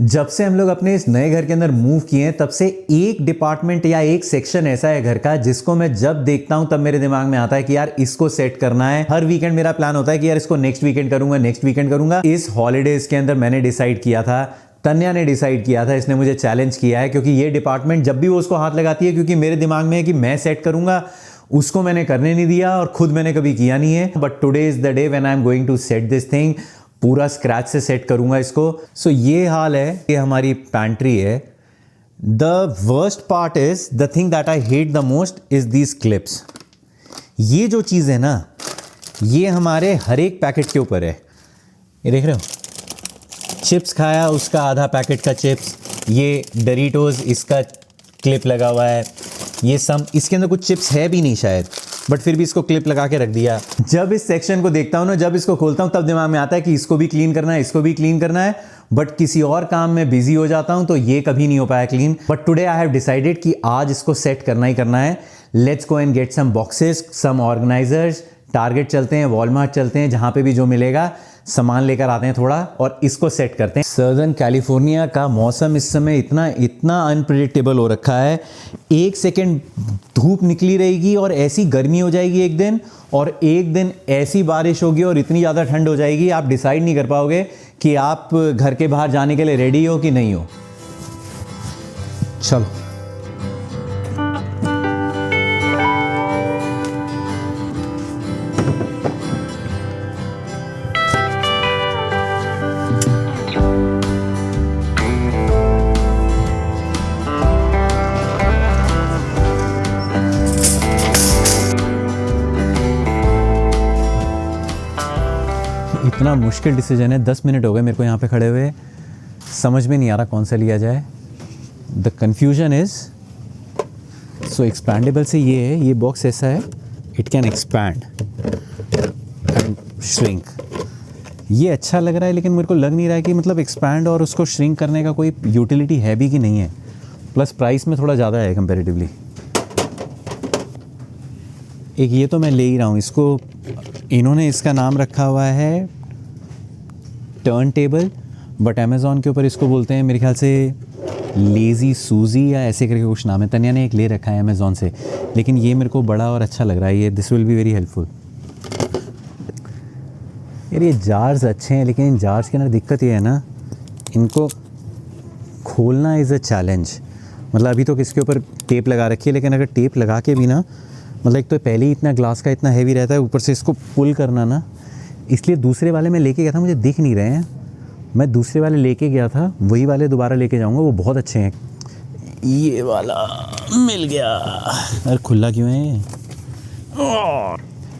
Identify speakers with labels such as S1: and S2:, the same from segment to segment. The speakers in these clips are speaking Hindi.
S1: जब से हम लोग अपने इस नए घर के अंदर मूव किए हैं, तब से एक डिपार्टमेंट या एक सेक्शन ऐसा है घर का जिसको मैं जब देखता हूं तब मेरे दिमाग में आता है कि यार इसको सेट करना है। हर वीकेंड मेरा प्लान होता है कि यार इसको नेक्स्ट वीकेंड करूंगा, नेक्स्ट वीकेंड करूंगा। इस हॉलीडेज के अंदर मैंने डिसाइड किया था, तन्या ने डिसाइड किया था, इसने मुझे चैलेंज किया है, क्योंकि ये डिपार्टमेंट जब भी वो उसको हाथ लगाती है, क्योंकि मेरे दिमाग में है कि मैं सेट करूंगा, उसको मैंने करने नहीं दिया और खुद मैंने कभी किया नहीं है। But today is the day when I am going to set this thing. पूरा स्क्रैच से सेट करूंगा इसको। सो ये हाल है, ये हमारी पैंट्री है। The worst part is the thing that I hate the most is these clips. ये जो चीज़ है ना, ये हमारे हर एक पैकेट के ऊपर है। ये देख रहे हो, चिप्स खाया उसका आधा पैकेट का चिप्स, ये डोरिटोस इसका क्लिप लगा हुआ है, ये सम इसके अंदर कुछ चिप्स है भी नहीं शायद, बट फिर भी इसको क्लिप लगा के रख दिया। जब इस सेक्शन को देखता हूँ ना, जब इसको खोलता हूँ, तब दिमाग में आता है कि इसको भी क्लीन करना है, इसको भी क्लीन करना है, बट किसी और काम में बिजी हो जाता हूँ तो ये कभी नहीं हो पाया clean. But today I have decided कि आज इसको सेट करना ही करना है। Let's go and get some boxes, some organizers, Target चलते हैं, वॉलमार्ट चलते हैं, जहाँ पे भी जो मिलेगा सामान लेकर आते हैं थोड़ा और इसको सेट करते हैं। सर्दर्न कैलिफोर्निया का मौसम इस समय इतना अनप्रेडिक्टेबल हो रखा है। एक सेकेंड धूप निकली रहेगी और ऐसी गर्मी हो जाएगी एक दिन, और एक दिन ऐसी बारिश होगी और इतनी ज़्यादा ठंड हो जाएगी, आप डिसाइड नहीं कर पाओगे कि आप घर के बाहर जाने के लिए रेडी हो कि नहीं हो। चलो इतना मुश्किल डिसीजन है। 10 मिनट हो गए मेरे को यहाँ पे खड़े हुए, समझ में नहीं आ रहा कौन सा लिया जाए। The confusion is so expandable से ये है, ये बॉक्स ऐसा है, it can expand and shrink. ये अच्छा लग रहा है, लेकिन मेरे को लग नहीं रहा है कि मतलब एक्सपैंड और उसको श्रिंक करने का कोई यूटिलिटी है भी कि नहीं है। प्लस प्राइस में थोड़ा ज़्यादा है कंपेरेटिवली। एक ये तो मैं ले ही रहा हूँ, इसको इन्होंने इसका नाम रखा हुआ है टर्न टेबल, बट अमेज़ॉन के ऊपर इसको बोलते हैं मेरे ख्याल से लेज़ी सूजी या ऐसे करके कुछ नाम है। तन्या ने एक ले रखा है अमेज़ॉन से, लेकिन ये मेरे को बड़ा और अच्छा लग रहा है। ये this will be very helpful. यार ये जार्स अच्छे हैं, लेकिन इन जार्स के अंदर दिक्कत ये है ना, इनको खोलना इज़ अ चैलेंज। मतलब अभी तो इसके ऊपर टेप लगा रखी है, लेकिन अगर टेप लगा के भी ना, मतलब एक तो पहले ही इतना ग्लास का इतना हैवी रहता है, ऊपर से इसको पुल करना ना, इसलिए दूसरे वाले मैं लेके गया था, मुझे दिख नहीं रहे हैं। मैं दूसरे वाले लेके गया था, वही वाले दोबारा लेके जाऊंगा, वो बहुत अच्छे हैं। ये वाला मिल गया। अरे खुला क्यों है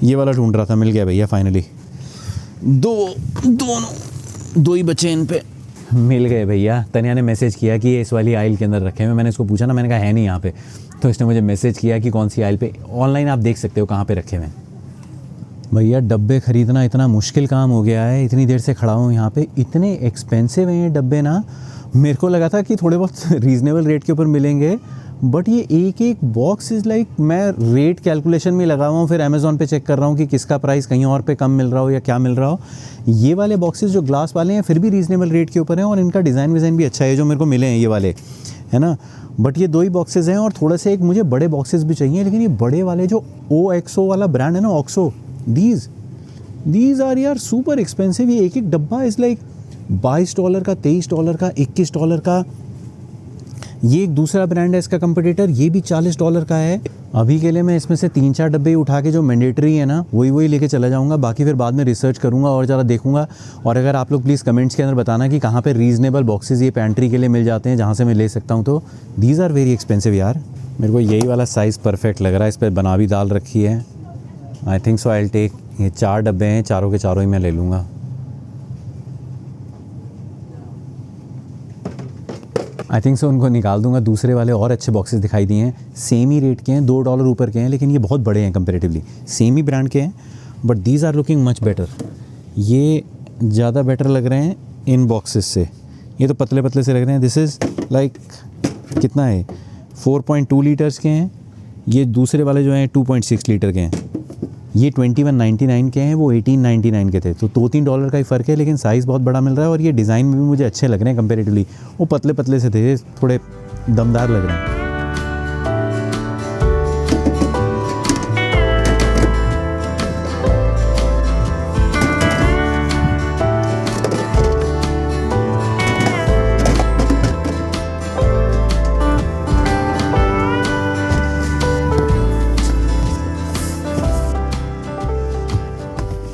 S1: ये वाला ढूंढ रहा था, मिल गया भैया फाइनली। दो ही बचे इन पे, मिल गए भैया। तन्या ने मैसेज किया कि ये इस वाली आइल के अंदर रखे हैं। मैंने इसको पूछा ना, मैंने कहा है नहीं यहाँ पे, तो इसने मुझे मैसेज किया कि कौन सी आइल पे। ऑनलाइन आप देख सकते हो कहाँ पे रखे हुए हैं। भैया डब्बे ख़रीदना इतना मुश्किल काम हो गया है, इतनी देर से खड़ा हूँ यहाँ पे। इतने एक्सपेंसिव हैं ये डब्बे ना, मेरे को लगा था कि थोड़े बहुत रीज़नेबल रेट के ऊपर मिलेंगे, बट ये एक एक बॉक्स इज़ लाइक, मैं रेट कैलकुलेशन में लगा हुआ हूँ, फिर अमेज़ॉन पे चेक कर रहा हूँ कि किसका प्राइस कहीं और पे कम मिल रहा हो या क्या मिल रहा हो। ये वाले बॉक्सेस जो ग्लास वाले हैं फिर भी रीज़नेबल रेट के ऊपर हैं, और इनका डिज़ाइन विज़ाइन भी अच्छा है जो मेरे को मिले हैं ये वाले, है ना। बट ये 2 ही बॉक्सेस हैं, और थोड़ा सा एक मुझे बड़े बॉक्सेस भी चाहिए। लेकिन ये बड़े वाले जो OXO वाला ब्रांड है ना, ऑक्सो, दीज आर यार सुपर एक्सपेंसिव। ये एक एक डब्बा इज़ लाइक $22 का, $23 का, $21 का। ये एक दूसरा ब्रांड है इसका कंपटीटर, ये भी $40 का है। अभी के लिए मैं इसमें से 3-4 डब्बे उठा के जो मैंडेटरी है ना, वही लेके चला जाऊंगा। बाकी फिर बाद में रिसर्च करूंगा और ज़रा देखूंगा। और अगर आप लोग प्लीज़ कमेंट्स के अंदर बताना कि कहाँ पे रीज़नेबल बॉक्सेस ये पैंट्री के लिए मिल जाते हैं, जहाँ से मैं ले सकता हूँ। तो दीज आर वेरी एक्सपेंसिव यार। मेरे को यही वाला साइज़ परफेक्ट लग रहा है। इस पर बना भी डाल रखी है। I think so I will take. ये 4 डब्बे हैं, चारों के चारों ही मैं ले लूँगा। आई थिंक सो उनको निकाल दूंगा। दूसरे वाले और अच्छे बॉक्सेस दिखाई दिए हैं, सेम ही रेट के हैं, $2 ऊपर के हैं, लेकिन ये बहुत बड़े हैं कंपेरेटिवली। सेम ही ब्रांड के हैं, but these are looking much better. ये ज़्यादा बेटर लग रहे हैं इन बॉक्सेस से। ये तो पतले पतले से लग रहे हैं। दिस इज़ लाइक कितना है, 4.2 लीटर्स के हैं। ये दूसरे वाले जो हैं 2.6 लीटर के हैं। ये 2199 के हैं, वो 1899 के थे, तो $2-3 का ही फ़र्क है, लेकिन साइज़ बहुत बड़ा मिल रहा है और ये डिज़ाइन में भी मुझे अच्छे लग रहे हैं कंपेरेटिवली। वो पतले पतले से थे, थोड़े दमदार लग रहे हैं।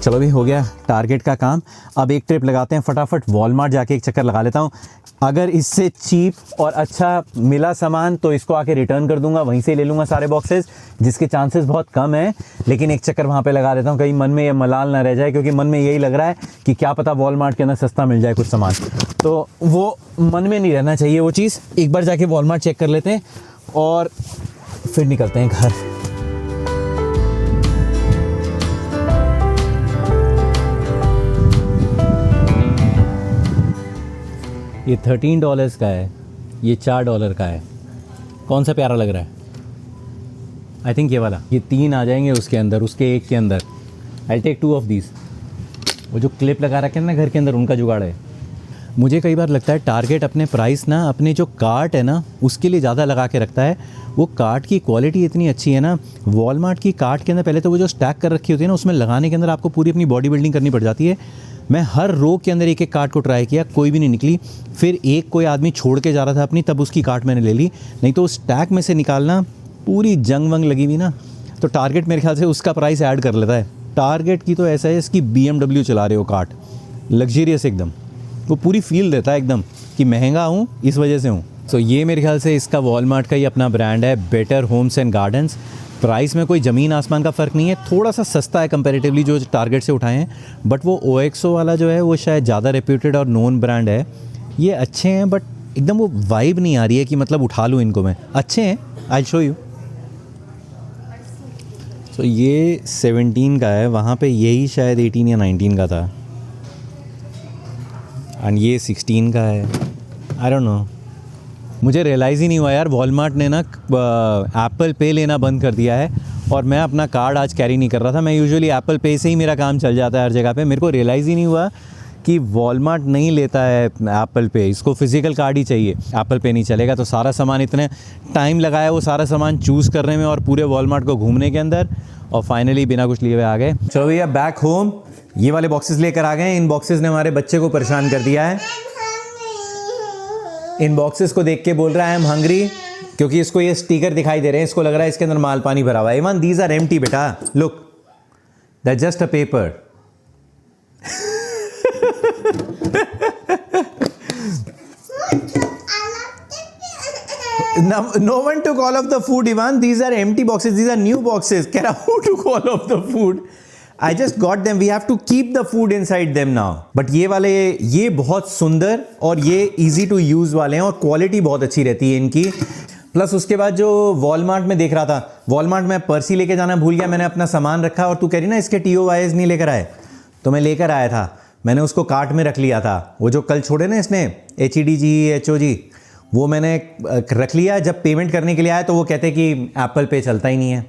S1: चलो भी हो गया टारगेट का काम। अब एक ट्रिप लगाते हैं, फटाफट वॉलमार्ट जाके एक चक्कर लगा लेता हूँ। अगर इससे चीप और अच्छा मिला सामान तो इसको आके रिटर्न कर दूंगा, वहीं से ले लूँगा सारे बॉक्सेस, जिसके चांसेस बहुत कम है। लेकिन एक चक्कर वहाँ पे लगा देता हूँ, कहीं मन में ये मलाल ना रह जाए, क्योंकि मन में यही लग रहा है कि क्या पता वॉलमार्ट के अंदर सस्ता मिल जाए कुछ सामान, तो वो मन में नहीं रहना चाहिए वो चीज़। एक बार जाके वॉलमार्ट चेक कर लेते हैं और फिर निकलते हैं घर। ये $13 का है, ये $4 का है। कौन सा प्यारा लग रहा है? आई थिंक ये वाला। ये 3 आ जाएंगे उसके अंदर, उसके एक के अंदर। I take 2 of these. वो जो क्लिप लगा रखे हैं ना घर के अंदर, उनका जुगाड़ है। मुझे कई बार लगता है टारगेट अपने प्राइस ना, अपने जो कार्ट है ना उसके लिए ज़्यादा लगा के रखता है। वो कार्ट की क्वालिटी इतनी अच्छी है ना, वॉलमार्ट की कार्ट के अंदर पहले तो वो जो स्टैक कर रखी होती है ना, उसमें लगाने के अंदर आपको पूरी अपनी बॉडी बिल्डिंग करनी पड़ जाती है। मैं हर रो के अंदर एक एक कार्ट को ट्राई किया, कोई भी नहीं निकली। फिर एक कोई आदमी छोड़ के जा रहा था अपनी, तब उसकी कार्ट मैंने ले ली, नहीं तो उस स्टैक में से निकालना पूरी जंग वंग लगी हुई ना। तो टारगेट मेरे ख्याल से उसका प्राइस ऐड कर लेता है। टारगेट की तो ऐसा है, इसकी BMW चला रहे हो कार्ट, लग्जरियस एकदम, वो पूरी फील देता है एकदम कि महंगा हूँ इस वजह से हूँ। तो ये मेरे ख्याल से इसका वॉलमार्ट का ही अपना ब्रांड है, better homes and gardens. Price में कोई ज़मीन आसमान का फ़र्क नहीं है, थोड़ा सा सस्ता है कंपैरेटिवली जो टारगेट से उठाए हैं, बट वो OXO वाला जो है वो शायद ज़्यादा रेप्यूटेड और नोन ब्रांड है। ये अच्छे हैं बट एकदम वो वाइब नहीं आ रही है कि मतलब उठा लूँ इनको मैं। अच्छे हैं, आई शो यू। तो ये 17 का है, वहाँ पे यही शायद 18 या 19 का था, एंड ये 16 का है। आई डोंट नो, मुझे रियलाइज़ ही नहीं हुआ यार, वॉलमार्ट ने ना एप्पल पे लेना बंद कर दिया है और मैं अपना कार्ड आज कैरी नहीं कर रहा था। मैं यूजुअली एप्पल पे से ही मेरा काम चल जाता है हर जगह पे। मेरे को रियलाइज़ ही नहीं हुआ कि वॉलमार्ट नहीं लेता है एप्पल पे, इसको फिज़िकल कार्ड ही चाहिए, एप्पल पे नहीं चलेगा। तो सारा सामान, इतने टाइम लगाया वो सारा सामान चूज़ करने में और पूरे वॉलमार्ट को घूमने के अंदर, और फाइनली बिना कुछ लिए हुए आ गए। चलो भैया बैक होम, ये वाले बॉक्सेस लेकर आ गए। इन बॉक्सेस ने हमारे बच्चे को परेशान कर दिया है। इन बॉक्सेस को देख के बोल रहा है आई एम हंग्री, क्योंकि इसको ये स्टिकर दिखाई दे रहे हैं, इसको लग रहा है इसके अंदर माल पानी भरा हुआ है। इवन दीज आर एम्प्टी बेटा, look that's just a paper. No one took all of the food, Ivan. These are empty boxes. These are new boxes. Kera, who took all of the food? I just got them. We have to keep the food inside them now. But ये वाले, ये बहुत सुंदर और ये easy to use वाले हैं और क्वालिटी बहुत अच्छी रहती है इनकी। प्लस उसके बाद जो वॉलमार्ट में देख रहा था, वॉलमार्ट में पर्सी लेके जाना भूल गया, मैंने अपना सामान रखा और तू कह रही ना इसके TOYs नहीं लेकर आए, तो मैं लेकर आया था। मैंने उसको कार्ट में रख लिया था। वो जो कल छोड़े ना इसने HEDG HOG, वो मैंने रख लिया। जब पेमेंट करने के लिए आया तो वो कहते कि एप्पल पे चलता ही नहीं है,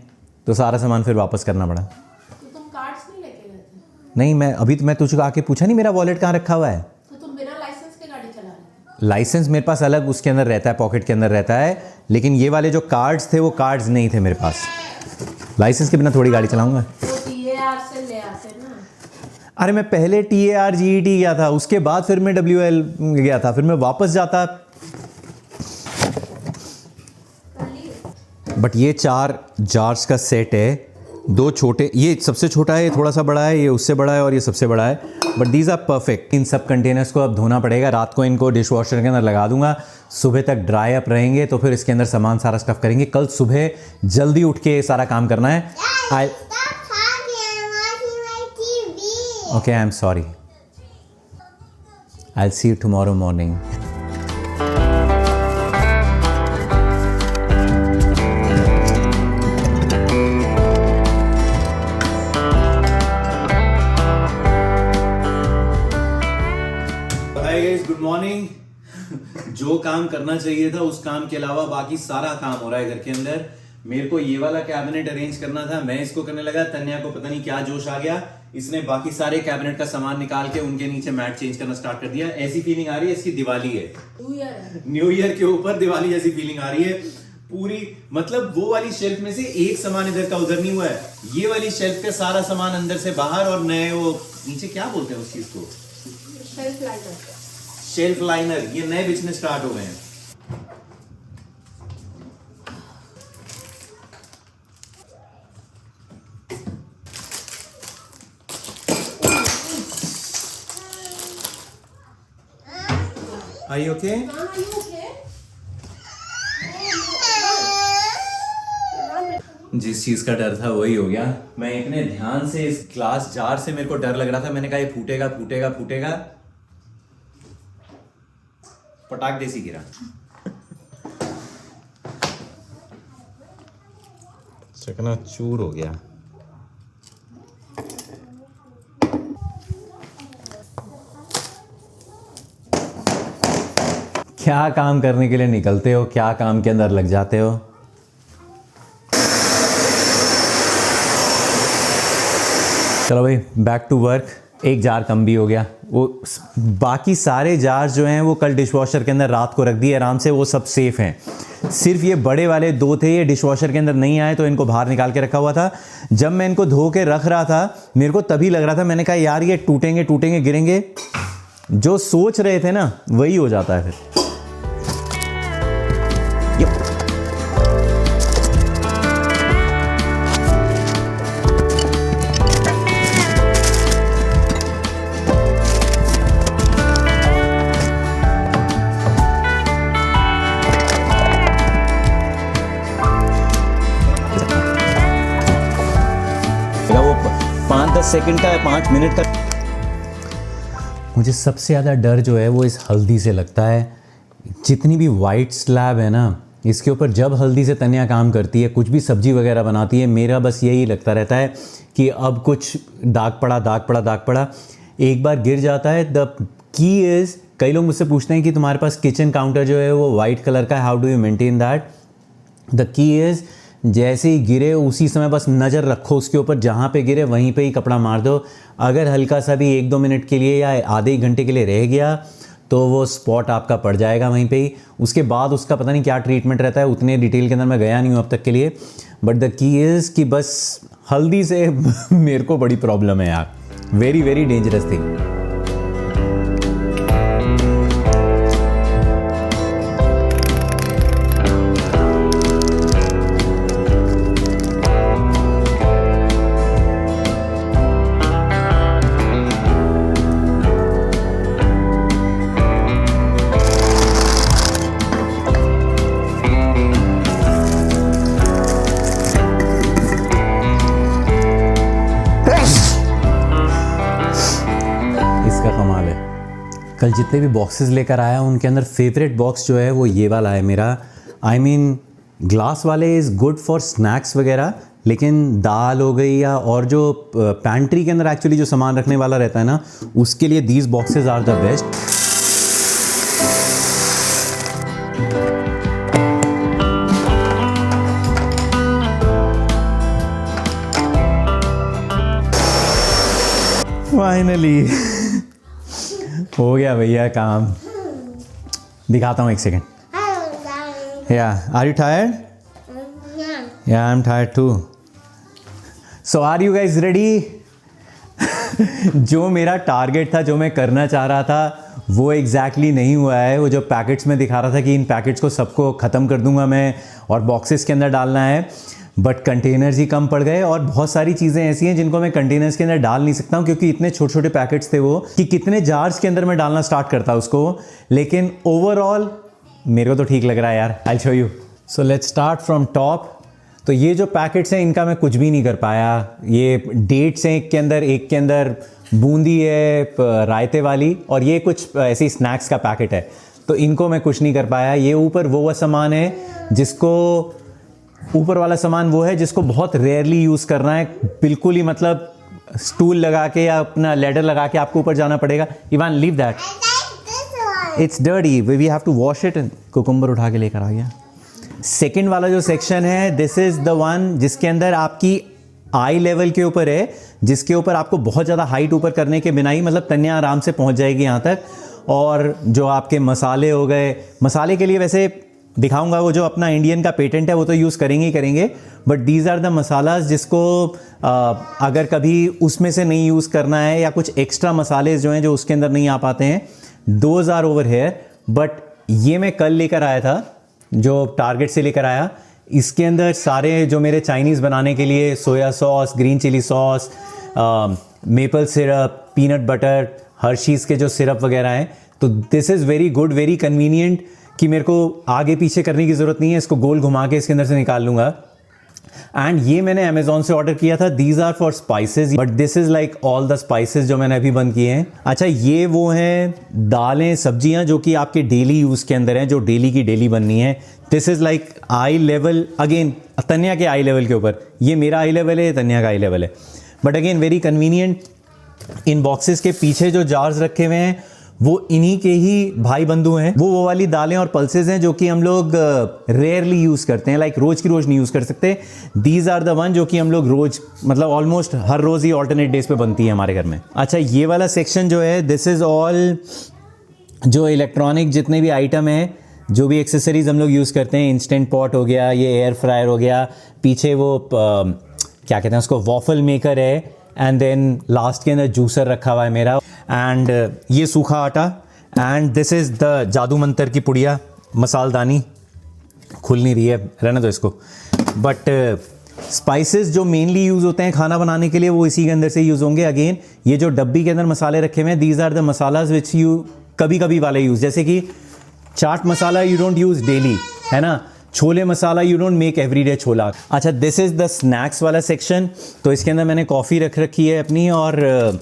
S1: तो सारा सामान फिर वापस करना पड़ा।
S2: तो तुम कार्ड्स नहीं लेके गए थे?
S1: नहीं, मैं अभी तो मैं तुझको आके पूछा नहीं मेरा वॉलेट कहाँ रखा हुआ है।
S2: तो तुम बिना लाइसेंस के गाड़ी चला रहे थे?
S1: लाइसेंस मेरे पास अलग उसके अंदर रहता है, पॉकेट के अंदर रहता है, लेकिन ये वाले जो कार्ड्स थे वो कार्ड्स नहीं थे मेरे पास। लाइसेंस के बिना थोड़ी गाड़ी चलाऊंगा।
S2: तो TAR से ले आते ना।
S1: अरे मैं पहले TAR GET गया था, उसके बाद फिर मैं WL गया था, फिर मैं वापस जाता। बट ये 4 जार्स का सेट है, 2 छोटे, ये सबसे छोटा है, ये थोड़ा सा बड़ा है, ये उससे बड़ा है और ये सबसे बड़ा है। But these are perfect. इन सब कंटेनर्स को अब धोना पड़ेगा। रात को इनको डिश वॉशर के अंदर लगा दूंगा, सुबह तक ड्राई अप रहेंगे, तो फिर इसके अंदर सामान सारा स्टफ करेंगे। कल सुबह जल्दी उठ के सारा काम करना है। Okay, I am sorry, I will see you tomorrow morning. Good morning. जो काम करना चाहिए था उस काम के अलावा बाकी सारा काम हो रहा है घर के अंदर। मेरे को ये वाला कैबिनेट अरेंज करना था, मैं इसको करने लगा, तन्या को पता नहीं क्या जोश आ गया, इसने बाकी सारे कैबिनेट का सामान निकाल के उनके नीचे मैट चेंज करना स्टार्ट कर दिया। ऐसी फीलिंग आ रही है इसकी दिवाली है, न्यू ईयर के ऊपर दिवाली जैसी फीलिंग आ रही है पूरी। मतलब वो वाली शेल्फ में से एक सामान इधर का उधर नहीं हुआ है, ये वाली शेल्फ का सारा सामान अंदर से बाहर, और नए वो नीचे क्या बोलते हैं उस चीज को, शेल्फ लाइनर, ये नए बिछने स्टार्ट हो गए हैं। Are you okay? जिस चीज का डर था वही हो गया। मैं इतने ध्यान से इस ग्लास जार से मेरे को डर लग रहा था, मैंने कहा ये फूटेगा फूटेगा फूटेगा, पटाक देसी गिरा। चकना चूर हो गया। क्या काम करने के लिए निकलते हो, क्या काम के अंदर लग जाते हो। चलो भाई बैक टू वर्क। एक जार कम भी हो गया, वो बाकी सारे जार जो हैं वो कल डिशवॉशर के अंदर रात को रख दिए आराम से, वो सब सेफ हैं। सिर्फ ये बड़े वाले 2 थे, ये डिशवॉशर के अंदर नहीं आए तो इनको बाहर निकाल के रखा हुआ था। जब मैं इनको धो के रख रहा था मेरे को तभी लग रहा था, मैंने कहा यार ये टूटेंगे टूटेंगे गिरेंगे, जो सोच रहे थे ना वही हो जाता है फिर। वो 5-10 सेकंड का, 5 मिनट का। मुझे सबसे ज़्यादा डर जो है वो इस हल्दी से लगता है। जितनी भी वाइट स्लैब है ना, इसके ऊपर जब हल्दी से तन्या काम करती है, कुछ भी सब्जी वगैरह बनाती है, मेरा बस यही लगता रहता है कि अब कुछ दाग पड़ा दाग पड़ा दाग पड़ा, एक बार गिर जाता है। द की इज़, कई लोग मुझसे पूछते हैं कि तुम्हारे पास किचन काउंटर जो है वो वाइट कलर का है, how do you maintain that. The key is जैसे ही गिरे उसी समय बस नज़र रखो उसके ऊपर, जहाँ पे गिरे वहीं पे ही कपड़ा मार दो। अगर हल्का सा भी 1-2 मिनट के लिए या आधे 1 घंटे के लिए रह गया तो वो स्पॉट आपका पड़ जाएगा वहीं पे ही। उसके बाद उसका पता नहीं क्या ट्रीटमेंट रहता है, उतने डिटेल के अंदर मैं गया नहीं हूँ अब तक के लिए। बट द की इज़ कि बस हल्दी से मेरे को बड़ी प्रॉब्लम है यार, वेरी वेरी डेंजरस थिंग। कमाल है। कल जितने भी बॉक्सेस लेकर आया उनके अंदर फेवरेट बॉक्स जो है वो ये वाला है मेरा। आई मीन ग्लास वाले इज़ गुड फॉर स्नैक्स वगैरह, लेकिन दाल हो गई या और जो पैंट्री के अंदर एक्चुअली जो सामान रखने वाला रहता है ना, उसके लिए these boxes are the best. Finally हो गया भैया काम। दिखाता हूँ 1 सेकेंड। या आर यू टायर्ड? या I am tired too. So are you guys ready? जो मेरा टारगेट था, जो मैं करना चाह रहा था, वो एग्जैक्टली नहीं हुआ है। वो जो पैकेट्स में दिखा रहा था कि इन पैकेट्स को सबको ख़त्म कर दूंगा मैं और बॉक्सेस के अंदर डालना है, बट कंटेनर्स ही कम पड़ गए। और बहुत सारी चीज़ें ऐसी हैं जिनको मैं कंटेनर्स के अंदर डाल नहीं सकता हूँ क्योंकि इतने छोटे छोटे पैकेट्स थे वो कि कितने जार्स के अंदर मैं डालना स्टार्ट करता उसको। लेकिन ओवरऑल मेरे को तो ठीक लग रहा है यार। I show you. So let's start from top. तो ये जो पैकेट्स हैं इनका मैं कुछ भी नहीं कर पाया। ये डेट्स हैं एक के अंदर बूंदी है रायते वाली, और ये कुछ ऐसी स्नैक्स का पैकेट है, तो इनको मैं कुछ नहीं कर पाया। ये ऊपर वो सामान है जिसको, ऊपर वाला सामान वो है जिसको बहुत रेयरली यूज़ करना है, बिल्कुल ही मतलब स्टूल लगा के या अपना लेडर लगा के आपको ऊपर जाना पड़ेगा। Even leave that, it's dirty, we have to wash it. Cucumber उठा के लेकर आ गया। सेकंड वाला जो सेक्शन है दिस इज द वन जिसके अंदर आपकी आई लेवल के ऊपर है, जिसके ऊपर आपको बहुत ज़्यादा हाइट ऊपर करने के बिना ही मतलब तन्या आराम से पहुंच जाएगी यहाँ तक। और जो आपके मसाले हो गए, मसाले के लिए वैसे दिखाऊंगा, वो जो अपना इंडियन का पेटेंट है वो तो यूज़ करेंगे ही करेंगे, but these are the masalas जिसको अगर कभी उसमें से नहीं यूज़ करना है या कुछ एक्स्ट्रा मसाले जो हैं जो उसके अंदर नहीं आ पाते हैं, those are over here. But ये मैं कल लेकर आया था, जो टारगेट से लेकर आया। इसके अंदर सारे जो मेरे चाइनीज़ बनाने के लिए soya sauce, green chilli sauce, maple syrup, peanut butter, Hershey's के जो सिरप वगैरह हैं, तो this is very good, very convenient कि मेरे को आगे पीछे करने की ज़रूरत नहीं है, इसको गोल घुमा के इसके अंदर से निकाल लूँगा। एंड ये मैंने अमेजोन से ऑर्डर किया था। These are for spices, but this is like all the spices जो मैंने अभी बंद किए हैं। अच्छा, ये वो हैं दालें, सब्जियां जो कि आपके डेली यूज़ के अंदर हैं, जो डेली की डेली बननी है। This is like eye level, again Tanya के आई लेवल के ऊपर। ये मेरा आई लेवल है, तन्या का आई लेवल है, but again very convenient. In boxes के पीछे जो जार्स रखे हुए हैं वो इन्हीं के ही भाई बंधु हैं। वो वाली दालें और पल्सेस हैं जो कि हम लोग रेयरली यूज़ करते हैं, लाइक रोज़ की रोज़ नहीं यूज़ कर सकते। दीज आर द वन जो कि हम लोग रोज़, मतलब ऑलमोस्ट हर रोज़ ही ऑल्टरनेट डेज पे बनती है हमारे घर में। अच्छा, ये वाला सेक्शन जो है दिस इज़ ऑल जो इलेक्ट्रॉनिक जितने भी आइटम हैं, जो भी एक्सेसरीज हम लोग यूज़ करते हैं। इंस्टेंट पॉट हो गया, ये एयर फ्रायर हो गया, पीछे वो क्या कहते हैं उसको, वॉफल मेकर है, एंड देन लास्ट के अंदर जूसर रखा हुआ है मेरा, एंड ये सूखा आटा, एंड दिस इज़ द जादू मंतर की पुड़िया, मसालदानी खुल नहीं रही है, रहने दो इसको। बट स्पाइसेस जो मेनली यूज़ होते हैं खाना बनाने के लिए वो इसी के अंदर से यूज़ होंगे। अगेन ये जो डब्बी के अंदर मसाले रखे हुए हैं, these are the masalas which you कभी कभी वाले यूज़, जैसे कि chaat masala you don't use daily, है ना। Chole masala you don't make everyday chola. अच्छा, दिस इज़ द स्नैक्स वाला सेक्शन। तो इसके अंदर मैंने कॉफ़ी रख रखी है अपनी, और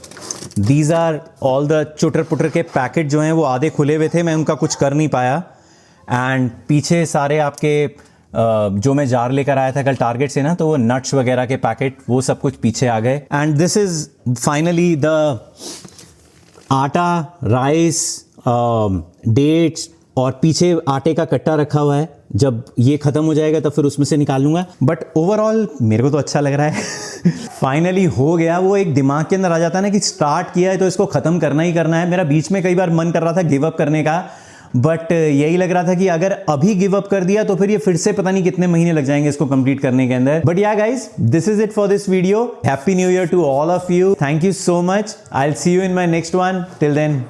S1: दीज आर ऑल द चुटर पुटर के पैकेट जो हैं वो आधे खुले हुए थे, मैं उनका कुछ कर नहीं पाया। एंड पीछे सारे आपके जो मैं जार लेकर आया था कल टारगेट से ना, तो वो नट्स वगैरह के पैकेट वो सब कुछ पीछे आ गए। And this is finally the आटा, राइस, डेट्स, और पीछे आटे का कट्टा रखा हुआ है। जब ये ख़त्म हो जाएगा तब फिर उसमें से निकाल लूँगा। बट ओवरऑल मेरे को तो अच्छा लग रहा है। फाइनली हो गया। वो एक दिमाग के अंदर आ जाता है ना कि स्टार्ट किया है तो इसको ख़त्म करना ही करना है। मेरा बीच में कई बार मन कर रहा था गिव अप करने का, बट यही लग रहा था कि अगर अभी गिव अप कर दिया तो फिर ये फिर से पता नहीं कितने महीने लग जाएंगे इसको कंप्लीट करने के अंदर। But yeah guys, this is it for this video. Happy new year to all of you. Thank you so much. I will see you in my next one. Till then,